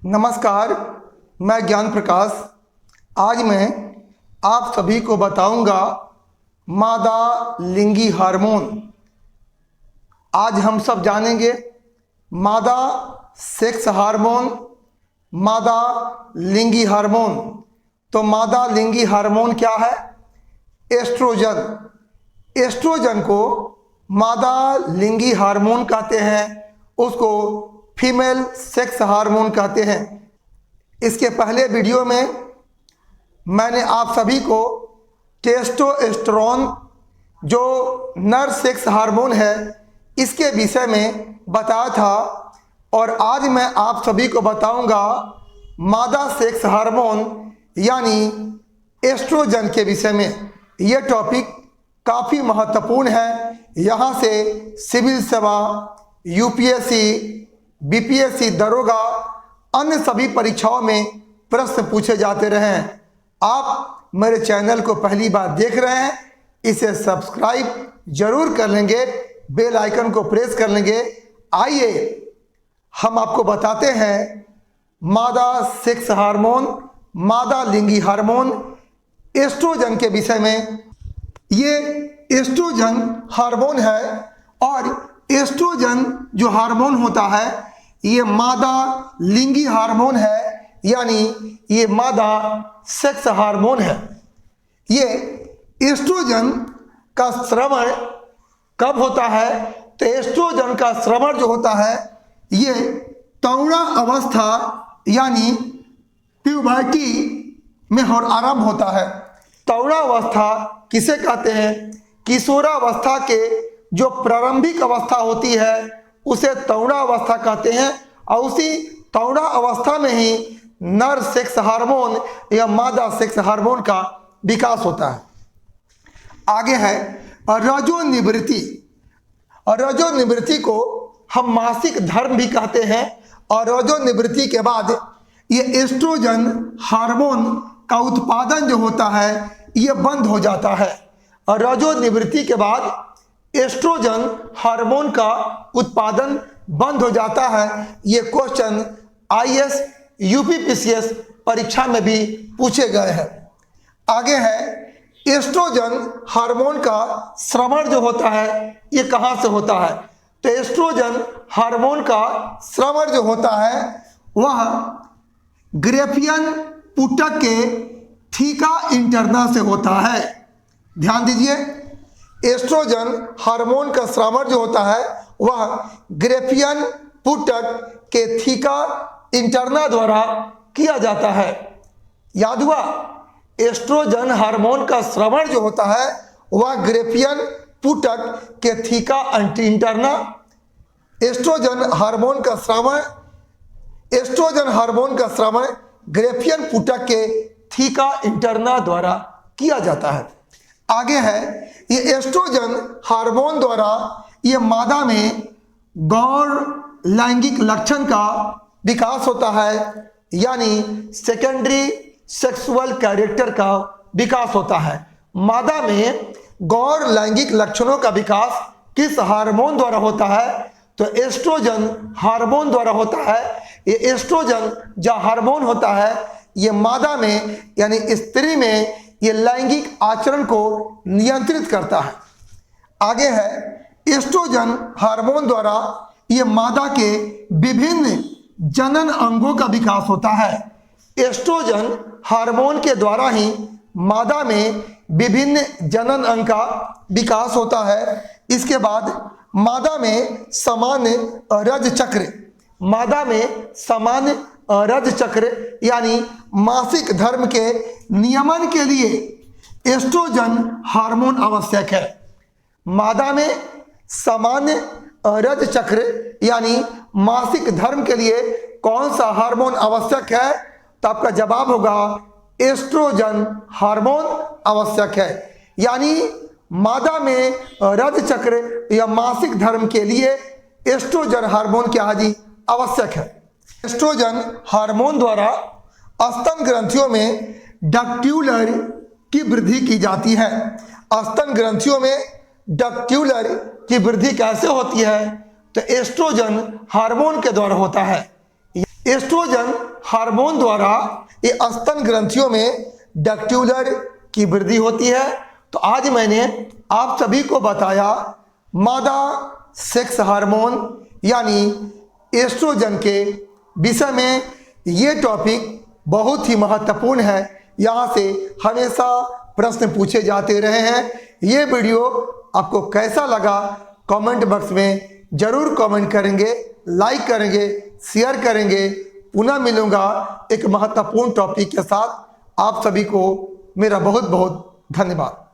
नमस्कार, मैं ज्ञान प्रकाश। आज मैं आप सभी को बताऊंगा मादा लिंगी हार्मोन। आज हम सब जानेंगे मादा सेक्स हार्मोन, मादा लिंगी हार्मोन। तो मादा लिंगी हार्मोन क्या है? एस्ट्रोजन। एस्ट्रोजन को मादा लिंगी हार्मोन कहते हैं, उसको फीमेल सेक्स हार्मोन कहते हैं। इसके पहले वीडियो में मैंने आप सभी को टेस्टोस्टेरोन जो नर सेक्स हार्मोन है इसके विषय में बताया था, और आज मैं आप सभी को बताऊंगा मादा सेक्स हार्मोन यानी एस्ट्रोजन के विषय में। यह टॉपिक काफ़ी महत्वपूर्ण है। यहाँ से सिविल सेवा, यूपीएससी, बीपीएससी, दरोगा, अन्य सभी परीक्षाओं में प्रश्न पूछे जाते रहे हैं। आप मेरे चैनल को पहली बार देख रहे हैं, इसे सब्सक्राइब जरूर कर लेंगे, बेल आइकन को प्रेस कर लेंगे। आइए हम आपको बताते हैं मादा सेक्स हार्मोन, मादा लिंगी हार्मोन, एस्ट्रोजन के विषय में। ये एस्ट्रोजन हार्मोन है, और एस्ट्रोजन जो हार्मोन होता है ये मादा लिंगी हार्मोन है, यानी ये मादा सेक्स हार्मोन है। ये एस्ट्रोजन का स्रावण कब होता है? तो एस्ट्रोजन का स्रावण जो होता है ये तौड़ा अवस्था यानी प्यूबर्टी में आरंभ होता है। तौड़ा अवस्था किसे कहते हैं? किशोरावस्था के जो प्रारंभिक अवस्था होती है उसे तौड़ा अवस्था कहते हैं, और उसी तौड़ा अवस्था में ही नर सेक्स हार्मोन या मादा सेक्स हार्मोन का विकास होता है। आगे है रजोनिवृत्ति। और रजोनिवृत्ति को हम मासिक धर्म भी कहते हैं, और रजोनिवृत्ति के बाद ये एस्ट्रोजन हार्मोन का उत्पादन जो होता है ये बंद हो जाता है। और रजोनिवृत्ति के बाद एस्ट्रोजन हार्मोन का उत्पादन बंद हो जाता है। ये क्वेश्चन आईएएस, यूपीपीसीएस परीक्षा में भी पूछे गए हैं। आगे है एस्ट्रोजन हार्मोन का स्रावण जो होता है ये कहाँ से होता है? तो एस्ट्रोजन हार्मोन का स्रावण जो होता है वह ग्रेफियन पुटक के थीका इंटरना से होता है। ध्यान दीजिए, एस्ट्रोजन हार्मोन का स्रावण जो होता है वह ग्रेफियन पुटक के थीका इंटरना द्वारा किया जाता है। याद हुआ? एस्ट्रोजन हार्मोन का स्रावण जो होता है वह ग्रेफियन पुटक के थीका इंटरना। एस्ट्रोजन हार्मोन का स्रावण ग्रेफियन पुटक के थीका इंटरना द्वारा किया जाता है। आगे है ये एस्ट्रोजन हार्मोन द्वारा ये मादा में गौण लैंगिक लक्षण का विकास होता है, यानी सेकेंडरी सेक्सुअल कैरेक्टर का विकास होता है। मादा में गौण लैंगिक लक्षणों का विकास किस हार्मोन द्वारा होता है? तो एस्ट्रोजन हार्मोन द्वारा होता है। ये एस्ट्रोजन जो हार्मोन होता है ये मादा में यानी स्त्री में ये लैंगिक आचरण को नियंत्रित करता है। आगे है एस्ट्रोजन हार्मोन द्वारा ये मादा के विभिन्न जनन अंगों का विकास होता है। एस्ट्रोजन हार्मोन के द्वारा ही मादा में विभिन्न जनन अंग का विकास होता है। इसके बाद मादा में सामान्य रज चक्र यानी मासिक धर्म के नियमन के लिए एस्ट्रोजन हार्मोन आवश्यक है। मादा में सामान्य रज चक्र यानी मासिक धर्म के लिए कौन सा हार्मोन आवश्यक है? तो आपका जवाब होगा एस्ट्रोजन हार्मोन आवश्यक है। यानी मादा में रज चक्र या मासिक धर्म के लिए एस्ट्रोजन हार्मोन क्या है जी? आवश्यक है। एस्ट्रोजन हार्मोन द्वारा स्तन ग्रंथियों में डक्ट्यूलर की वृद्धि की जाती है। स्तन ग्रंथियों में डक्ट्यूलर की वृद्धि कैसे होती है? तो एस्ट्रोजन हार्मोन के द्वारा होता है। एस्ट्रोजन हार्मोन द्वारा ये स्तन ग्रंथियों में डक्ट्यूलर की वृद्धि होती है। तो आज मैंने आप सभी को बताया मादा सेक्स हार्मोन यानी एस्ट्रोजन के विषय में। ये टॉपिक बहुत ही महत्वपूर्ण है, यहाँ से हमेशा प्रश्न पूछे जाते रहे हैं। ये वीडियो आपको कैसा लगा कमेंट बॉक्स में जरूर कमेंट करेंगे, लाइक करेंगे, शेयर करेंगे। पुनः मिलूंगा एक महत्वपूर्ण टॉपिक के साथ। आप सभी को मेरा बहुत बहुत धन्यवाद।